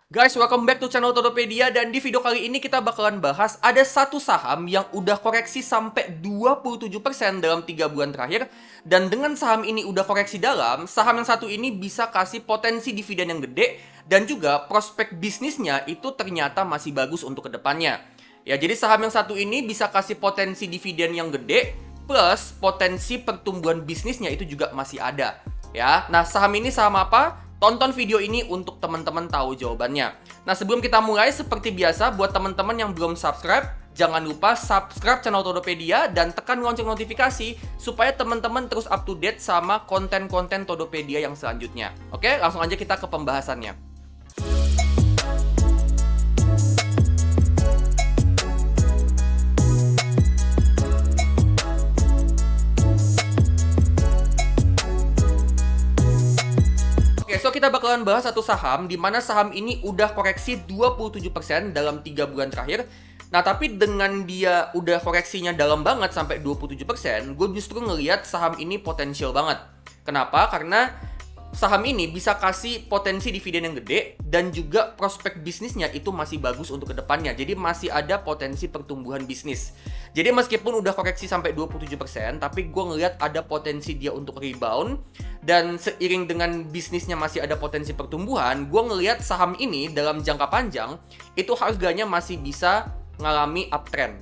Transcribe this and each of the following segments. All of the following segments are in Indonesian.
Guys, welcome back to channel Todopedia, dan di video kali ini kita bakalan bahas ada satu saham yang udah koreksi sampai 27% dalam 3 bulan terakhir. Dan dengan saham ini udah koreksi dalam, saham yang satu ini bisa kasih potensi dividen yang gede dan juga prospek bisnisnya itu ternyata masih bagus untuk kedepannya. Ya, jadi saham yang satu ini bisa kasih potensi dividen yang gede plus potensi pertumbuhan bisnisnya itu juga masih ada. Ya, nah saham ini saham apa? Tonton video ini untuk teman-teman tahu jawabannya. Nah, sebelum kita mulai, seperti biasa, buat teman-teman yang belum subscribe, jangan lupa subscribe channel Todopedia dan tekan lonceng notifikasi supaya teman-teman terus up to date sama konten-konten Todopedia yang selanjutnya. Oke, langsung aja kita ke pembahasannya. So kita bakalan bahas satu saham di mana saham ini udah koreksi 27% dalam 3 bulan terakhir. Nah, tapi dengan dia udah koreksinya dalam banget sampai 27%, gue justru ngelihat saham ini potensial banget. Kenapa? Karena saham ini bisa kasih potensi dividen yang gede dan juga prospek bisnisnya itu masih bagus untuk kedepannya. Jadi masih ada potensi pertumbuhan bisnis. Jadi meskipun udah koreksi sampai 27%, tapi gue ngelihat ada potensi dia untuk rebound. Dan seiring dengan bisnisnya masih ada potensi pertumbuhan, gue ngelihat saham ini dalam jangka panjang itu harganya masih bisa ngalami uptrend,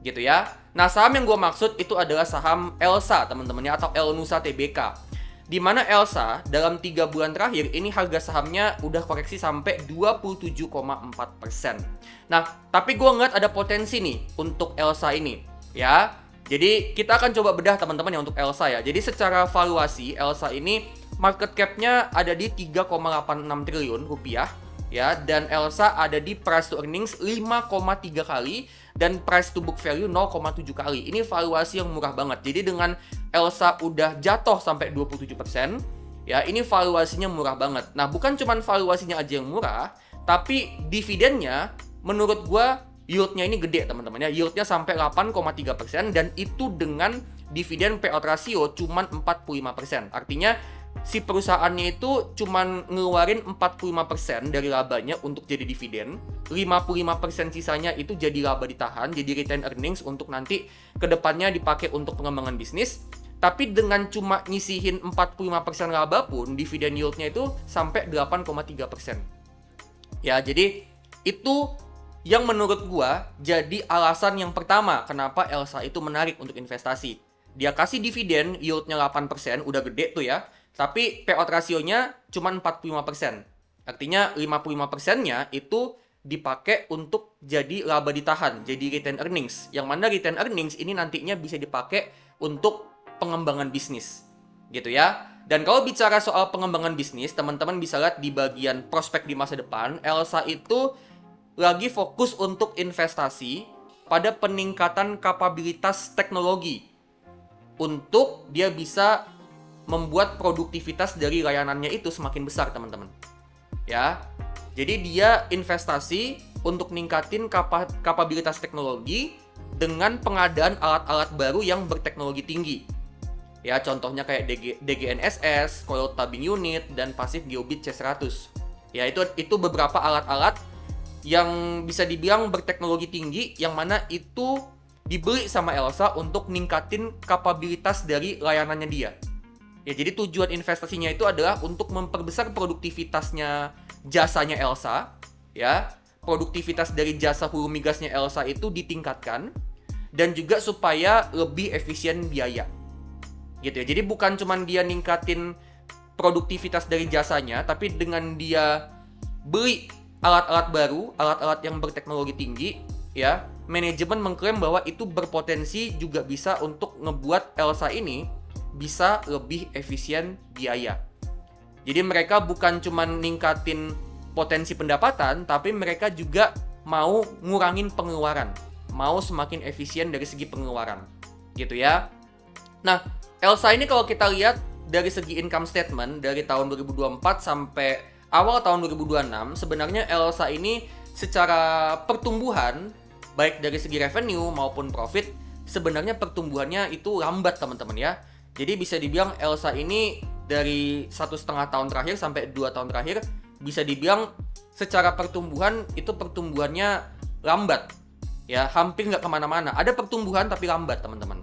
gitu ya. Nah, saham yang gue maksud itu adalah saham Elsa, teman-temannya, atau Elnusa Tbk. Di mana Elsa dalam 3 bulan terakhir ini harga sahamnya udah koreksi sampai 27,4%. Nah, tapi gue ngeliat ada potensi nih untuk Elsa ini, ya. Jadi kita akan coba bedah teman-teman ya untuk Elsa ya. Jadi secara valuasi Elsa ini market cap-nya ada di 3,86 triliun rupiah ya, dan Elsa ada di price to earnings 5,3 kali dan price to book value 0,7 kali. Ini valuasi yang murah banget. Jadi dengan Elsa udah jatuh sampai 27%, ya ini valuasinya murah banget. Nah, bukan cuma valuasinya aja yang murah, tapi dividennya menurut gua yield-nya ini gede, teman-teman ya. Yield-nya sampai 8,3% dan itu dengan dividen payout ratio cuman 45%. Artinya si perusahaannya itu cuman ngeluarin 45% dari labanya untuk jadi dividen, 55% sisanya itu jadi laba ditahan, jadi retained earnings untuk nanti kedepannya dipakai untuk pengembangan bisnis. Tapi dengan cuma nyisihin 45% laba pun, dividen yield-nya itu sampai 8,3%. Ya, jadi itu yang menurut gua jadi alasan yang pertama kenapa Elsa itu menarik untuk investasi. Dia kasih dividen yield-nya 8%, udah gede tuh ya. Tapi payout rasionya cuma 45%. Artinya 55%-nya itu dipakai untuk jadi laba ditahan, jadi retained earnings. Yang mana retained earnings ini nantinya bisa dipakai untuk pengembangan bisnis. Gitu ya. Dan kalau bicara soal pengembangan bisnis, teman-teman bisa lihat di bagian prospek di masa depan, Elsa itu lagi fokus untuk investasi pada peningkatan kapabilitas teknologi untuk dia bisa membuat produktivitas dari layanannya itu semakin besar, teman-teman. Ya. Jadi dia investasi untuk ningkatin kapabilitas teknologi dengan pengadaan alat-alat baru yang berteknologi tinggi. Ya, contohnya kayak DGNSS, Coiled Tubing Unit, dan Passive Geobit C100. Ya, itu beberapa alat-alat yang bisa dibilang berteknologi tinggi, yang mana itu dibeli sama Elsa untuk ningkatin kapabilitas dari layanannya dia. Ya, jadi tujuan investasinya itu adalah untuk memperbesar produktivitasnya jasanya Elsa, ya. Produktivitas dari jasa hulu migasnya Elsa itu ditingkatkan dan juga supaya lebih efisien biaya. Gitu ya. Jadi bukan cuma dia ningkatin produktivitas dari jasanya, tapi dengan dia beli alat-alat baru, alat-alat yang berteknologi tinggi, ya, manajemen mengklaim bahwa itu berpotensi juga bisa untuk ngebuat Elsa ini bisa lebih efisien biaya. Jadi mereka bukan cuma ningkatin potensi pendapatan, tapi mereka juga mau ngurangin pengeluaran, mau semakin efisien dari segi pengeluaran, gitu ya. Nah, Elsa ini kalau kita lihat dari segi income statement dari tahun 2024 sampai awal tahun 2026, sebenarnya Elsa ini secara pertumbuhan, baik dari segi revenue maupun profit, sebenarnya pertumbuhannya itu lambat, teman-teman ya. Jadi bisa dibilang Elsa ini dari 1,5 tahun terakhir sampai 2 tahun terakhir, bisa dibilang secara pertumbuhan itu pertumbuhannya lambat, ya, hampir nggak kemana-mana. Ada pertumbuhan tapi lambat, teman-teman.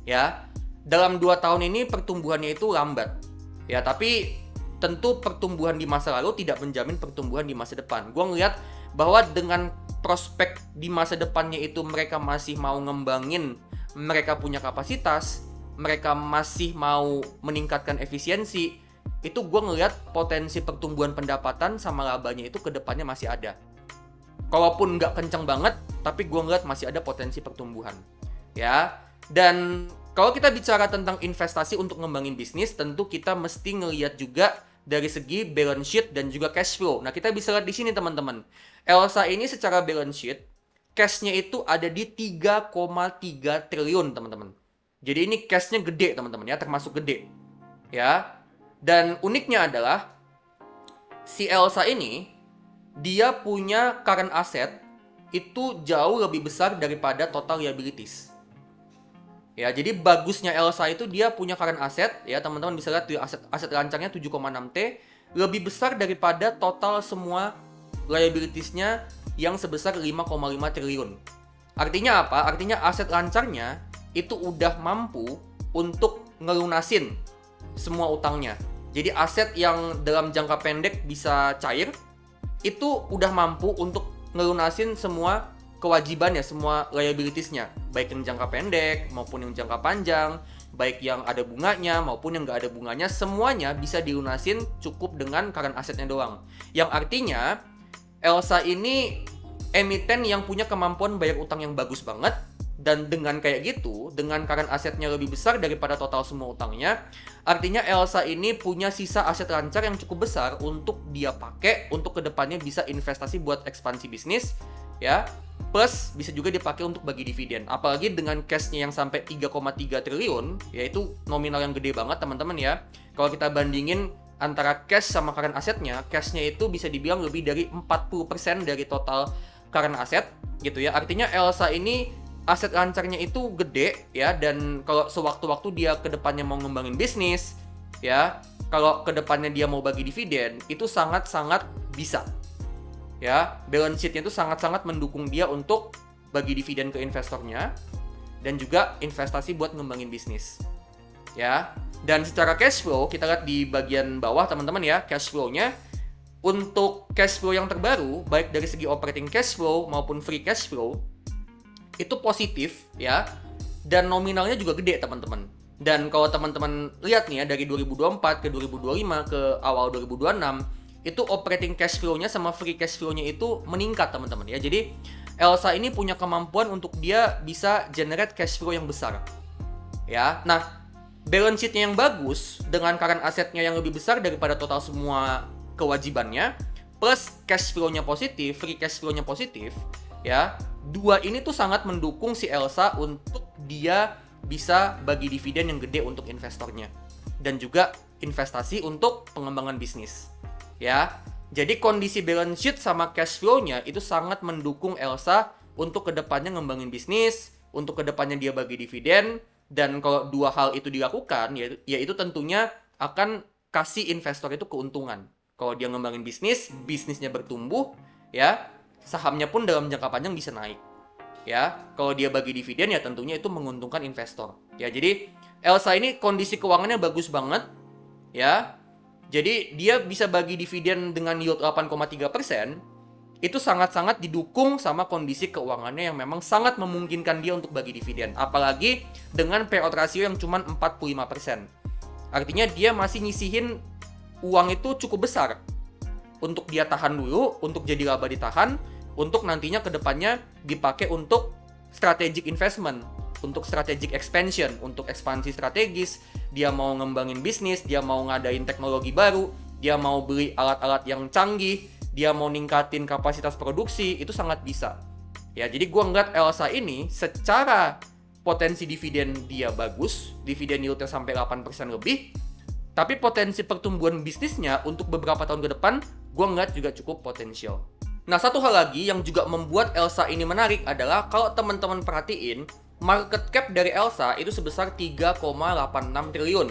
Ya, dalam 2 tahun ini pertumbuhannya itu lambat. Ya, tapi tentu pertumbuhan di masa lalu tidak menjamin pertumbuhan di masa depan. Gue ngeliat bahwa dengan prospek di masa depannya itu mereka masih mau ngembangin, mereka punya kapasitas, mereka masih mau meningkatkan efisiensi, itu gue ngeliat potensi pertumbuhan pendapatan sama labanya itu ke depannya masih ada. Kalaupun nggak kenceng banget, tapi gue ngeliat masih ada potensi pertumbuhan. Ya, dan kalau kita bicara tentang investasi untuk ngembangin bisnis, tentu kita mesti ngeliat juga dari segi balance sheet dan juga cash flow. Nah, kita bisa lihat di sini, teman-teman. Elsa ini secara balance sheet, cash-nya itu ada di 3,3 triliun, teman-teman. Jadi ini cash-nya gede, teman-teman, ya, termasuk gede. Ya. Dan uniknya adalah si Elsa ini dia punya current asset itu jauh lebih besar daripada total liabilities. Ya, jadi bagusnya Elsa itu dia punya current asset, ya, teman-teman bisa lihat aset rancangnya 7,6T lebih besar daripada total semua liabilities-nya yang sebesar 5,5 triliun. Artinya apa? Artinya aset rancangnya itu udah mampu untuk ngelunasin semua utangnya. Jadi aset yang dalam jangka pendek bisa cair, itu udah mampu untuk ngelunasin semua kewajibannya, semua liabilities-nya. Baik yang jangka pendek maupun yang jangka panjang, baik yang ada bunganya maupun yang nggak ada bunganya, semuanya bisa dilunasin cukup dengan current assetnya doang. Yang artinya, Elsa ini emiten yang punya kemampuan bayar utang yang bagus banget, dan dengan kayak gitu, dengan current asetnya lebih besar daripada total semua utangnya, artinya Elsa ini punya sisa aset lancar yang cukup besar untuk dia pakai untuk kedepannya bisa investasi buat ekspansi bisnis, ya. Plus bisa juga dipakai untuk bagi dividen. Apalagi dengan cash-nya yang sampai 3,3 triliun, yaitu nominal yang gede banget, teman-teman, ya. Kalau kita bandingin antara cash sama current asetnya, cash-nya itu bisa dibilang lebih dari 40% dari total current aset, gitu ya. Artinya Elsa ini aset lancarnya itu gede, ya, dan kalau sewaktu-waktu dia kedepannya mau ngembangin bisnis, ya, kalau kedepannya dia mau bagi dividen, itu sangat-sangat bisa, ya. Balance sheet-nya itu sangat-sangat mendukung dia untuk bagi dividen ke investornya dan juga investasi buat ngembangin bisnis, ya. Dan secara cash flow, kita lihat di bagian bawah, teman-teman, ya, cash flow-nya. Untuk cash flow yang terbaru, baik dari segi operating cash flow maupun free cash flow, itu positif, ya, dan nominalnya juga gede, teman-teman. Dan kalau teman-teman lihat nih, ya, dari 2024 ke 2025 ke awal 2026, itu operating cash flow-nya sama free cash flow-nya itu meningkat, teman-teman, ya. Jadi Elsa ini punya kemampuan untuk dia bisa generate cash flow yang besar, ya. Nah, balance sheet-nya yang bagus dengan current asetnya yang lebih besar daripada total semua kewajibannya, plus cash flow-nya positif, free cash flow-nya positif, ya. Dua ini tuh sangat mendukung si Elsa untuk dia bisa bagi dividen yang gede untuk investornya dan juga investasi untuk pengembangan bisnis, ya. Jadi kondisi balance sheet sama cash flow-nya itu sangat mendukung Elsa untuk kedepannya ngembangin bisnis, untuk kedepannya dia bagi dividen, dan kalau dua hal itu dilakukan, yaitu tentunya akan kasih investor itu keuntungan. Kalau dia ngembangin bisnis, bisnisnya bertumbuh, ya, sahamnya pun dalam jangka panjang bisa naik, ya. Kalau dia bagi dividen, ya tentunya itu menguntungkan investor, ya. Jadi Elsa ini kondisi keuangannya bagus banget, ya. Jadi dia bisa bagi dividen dengan yield 8,3%, itu sangat-sangat didukung sama kondisi keuangannya yang memang sangat memungkinkan dia untuk bagi dividen. Apalagi dengan payout ratio yang cuma 45%. Artinya dia masih nyisihin uang itu cukup besar untuk dia tahan dulu, untuk jadi laba ditahan, untuk nantinya kedepannya dipakai untuk strategic investment, untuk strategic expansion, untuk ekspansi strategis. Dia mau ngembangin bisnis, dia mau ngadain teknologi baru, dia mau beli alat-alat yang canggih, dia mau ningkatin kapasitas produksi, itu sangat bisa. Ya, jadi gua ngeliat Elsa ini secara potensi dividen dia bagus, dividen yieldnya sampai 8% lebih, tapi potensi pertumbuhan bisnisnya untuk beberapa tahun ke depan, gue ngeliat juga cukup potensial. Nah, satu hal lagi yang juga membuat Elsa ini menarik adalah kalau teman-teman perhatiin, market cap dari Elsa itu sebesar 3,86 triliun.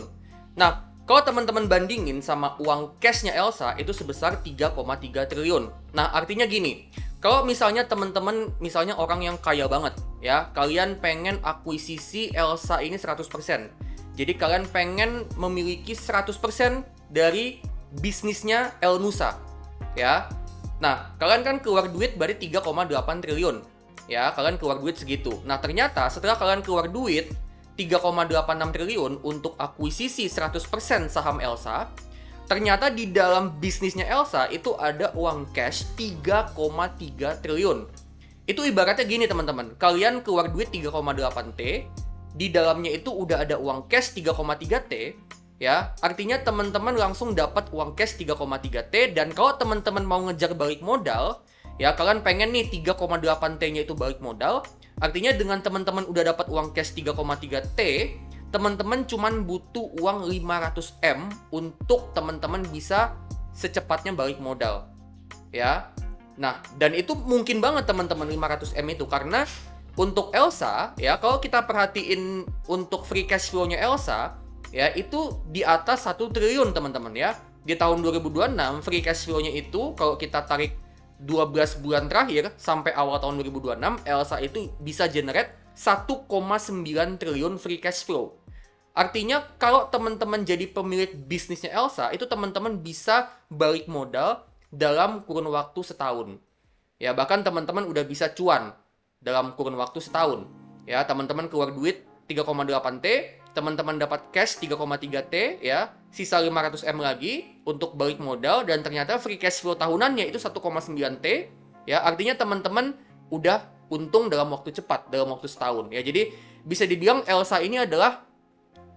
Nah, Kalau teman-teman bandingin sama uang cashnya Elsa itu sebesar 3,3 triliun. Nah, artinya gini, kalau misalnya teman-teman, misalnya orang yang kaya banget, ya, kalian pengen akuisisi Elsa ini 100%. Jadi kalian pengen memiliki 100% dari bisnisnya Elnusa, ya. Nah, kalian kan keluar duit berarti 3,8 triliun. Ya, kalian keluar duit segitu. Nah, ternyata setelah kalian keluar duit 3,86 triliun untuk akuisisi 100% saham Elsa, ternyata di dalam bisnisnya Elsa itu ada uang cash 3,3 triliun. Itu ibaratnya gini teman-teman, kalian keluar duit 3,8 T, di dalamnya itu udah ada uang cash 3,3 T, ya. Artinya teman-teman langsung dapat uang cash 3,3 T, dan kalau teman-teman mau ngejar balik modal, ya, kalian pengen nih 3,8 T-nya itu balik modal. Artinya dengan teman-teman udah dapat uang cash 3,3 T, teman-teman cuman butuh uang 500 M untuk teman-teman bisa secepatnya balik modal. Ya. Nah, dan itu mungkin banget teman-teman 500 M itu, karena untuk Elsa, ya, kalau kita perhatiin untuk free cash flow-nya Elsa, ya, itu di atas 1 triliun teman-teman, ya. Di tahun 2026 free cash flow-nya itu kalau kita tarik 12 bulan terakhir sampai awal tahun 2026, Elsa itu bisa generate 1,9 triliun free cash flow. Artinya kalau teman-teman jadi pemilik bisnisnya Elsa, itu teman-teman bisa balik modal dalam kurun waktu setahun. Ya, bahkan teman-teman udah bisa cuan dalam kurun waktu setahun. Ya, teman-teman keluar duit 3,8 T, teman-teman dapat cash 3,3 T, ya, sisa 500 M lagi untuk balik modal, dan ternyata free cash flow tahunannya itu 1,9 T, ya, artinya teman-teman udah untung dalam waktu cepat, dalam waktu setahun, ya. Jadi bisa dibilang Elsa ini adalah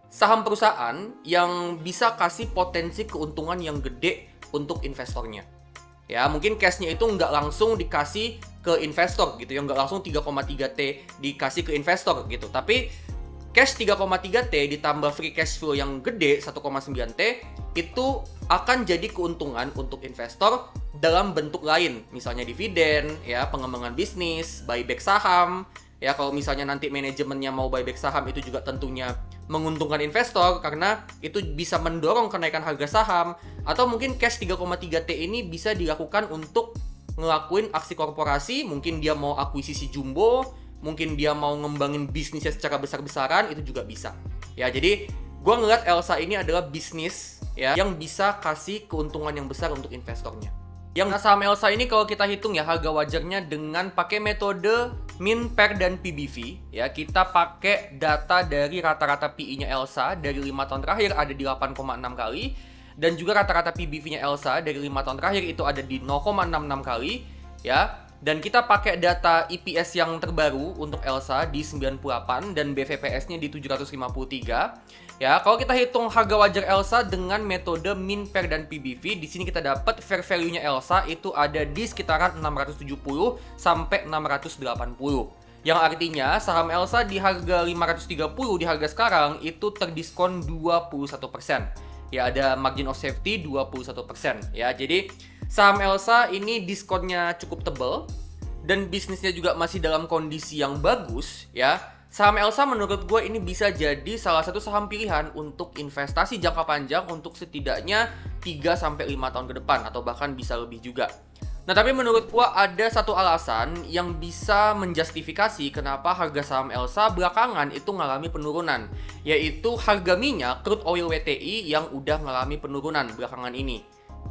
saham perusahaan yang bisa kasih potensi keuntungan yang gede untuk investornya. Ya, mungkin cash-nya itu nggak langsung dikasih ke investor gitu, ya, nggak langsung 3,3 T dikasih ke investor gitu, tapi cash 3,3 T ditambah free cash flow yang gede 1,9 T itu akan jadi keuntungan untuk investor dalam bentuk lain, misalnya dividen, ya, pengembangan bisnis, buyback saham, ya. Kalau misalnya nanti manajemennya mau buyback saham, itu juga tentunya menguntungkan investor karena itu bisa mendorong kenaikan harga saham. Atau mungkin cash 3,3 T ini bisa dilakukan untuk ngelakuin aksi korporasi, mungkin dia mau akuisisi jumbo, mungkin dia mau ngembangin bisnisnya secara besar-besaran, itu juga bisa. Ya, jadi gue ngeliat Elsa ini adalah bisnis, ya, yang bisa kasih keuntungan yang besar untuk investornya. Yang saham Elsa ini kalau kita hitung, ya, harga wajarnya dengan pakai metode Min, Per, dan PBV, ya, kita pakai data dari rata-rata PI-nya Elsa dari 5 tahun terakhir ada di 8,6 kali, dan juga rata-rata PBV-nya Elsa dari 5 tahun terakhir itu ada di 0,66 kali, ya. Dan kita pakai data EPS yang terbaru untuk Elsa di 98 dan BVPS-nya di 753. Ya, kalau kita hitung harga wajar Elsa dengan metode Min, Per, dan PBV, di sini kita dapat fair value-nya Elsa itu ada di sekitaran 670 sampai 680. Yang artinya saham Elsa di harga 530 di harga sekarang itu terdiskon 21%. Ya, ada margin of safety 21%. Ya, jadi saham Elsa ini diskonnya cukup tebal dan bisnisnya juga masih dalam kondisi yang bagus, ya. Saham Elsa menurut gue ini bisa jadi salah satu saham pilihan untuk investasi jangka panjang untuk setidaknya 3-5 tahun ke depan atau bahkan bisa lebih juga. Nah, tapi menurut gue ada satu alasan yang bisa menjustifikasi kenapa harga saham Elsa belakangan itu ngalami penurunan, yaitu harga minyak crude oil WTI yang udah ngalami penurunan belakangan ini.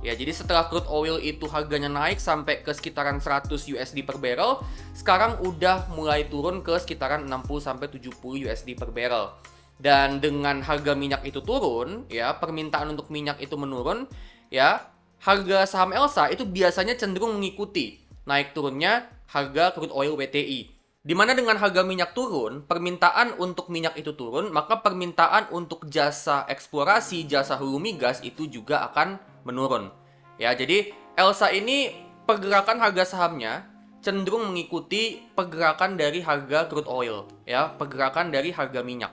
Ya, jadi setelah crude oil itu harganya naik sampai ke sekitaran 100 USD per barrel, sekarang udah mulai turun ke sekitaran 60-70 USD per barrel. Dan dengan harga minyak itu turun, ya, permintaan untuk minyak itu menurun, ya, harga saham Elsa itu biasanya cenderung mengikuti naik turunnya harga crude oil WTI. Dimana dengan harga minyak turun, permintaan untuk minyak itu turun, maka permintaan untuk jasa eksplorasi, jasa hulu migas itu juga akan menurun. Ya, jadi Elsa ini pergerakan harga sahamnya cenderung mengikuti pergerakan dari harga crude oil, ya, pergerakan dari harga minyak.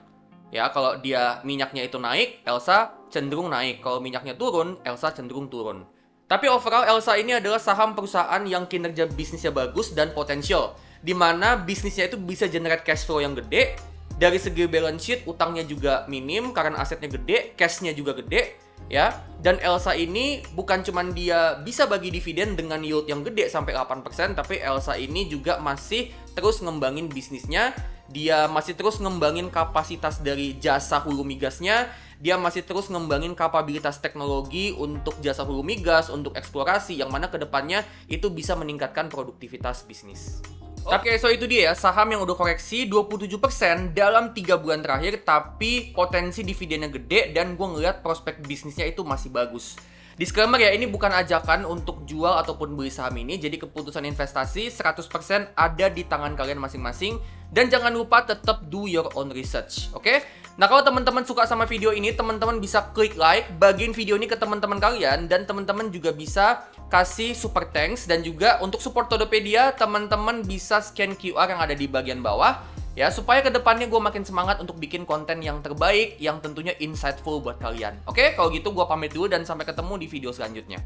Ya, kalau dia minyaknya itu naik, Elsa cenderung naik. Kalau minyaknya turun, Elsa cenderung turun. Tapi overall Elsa ini adalah saham perusahaan yang kinerja bisnisnya bagus dan potensial, di mana bisnisnya itu bisa generate cash flow yang gede, Dari segi balance sheet, utangnya juga minim, karena asetnya gede, cash-nya juga gede, ya. Dan Elsa ini bukan cuman dia bisa bagi dividen dengan yield yang gede sampai 8%, tapi Elsa ini juga masih terus ngembangin bisnisnya. Dia masih terus ngembangin kapasitas dari jasa hulu migasnya. Dia masih terus ngembangin kapabilitas teknologi untuk jasa hulu migas, untuk eksplorasi, yang mana kedepannya itu bisa meningkatkan produktivitas bisnis. Oke, so itu dia ya, saham yang udah koreksi 27% dalam 3 bulan terakhir, tapi potensi dividennya gede dan gue ngeliat prospek bisnisnya itu masih bagus. Disclaimer ya, ini bukan ajakan untuk jual ataupun beli saham ini, jadi keputusan investasi 100% ada di tangan kalian masing-masing. Dan jangan lupa tetap do your own research, oke? Nah, kalau teman-teman suka sama video ini, teman-teman bisa klik like, bagiin video ini ke teman-teman kalian, dan teman-teman juga bisa kasih super thanks. Dan juga untuk support Todopedia, teman-teman bisa scan QR yang ada di bagian bawah, ya, supaya kedepannya gue makin semangat untuk bikin konten yang terbaik, yang tentunya insightful buat kalian. Oke, kalau gitu gue pamit dulu dan sampai ketemu di video selanjutnya.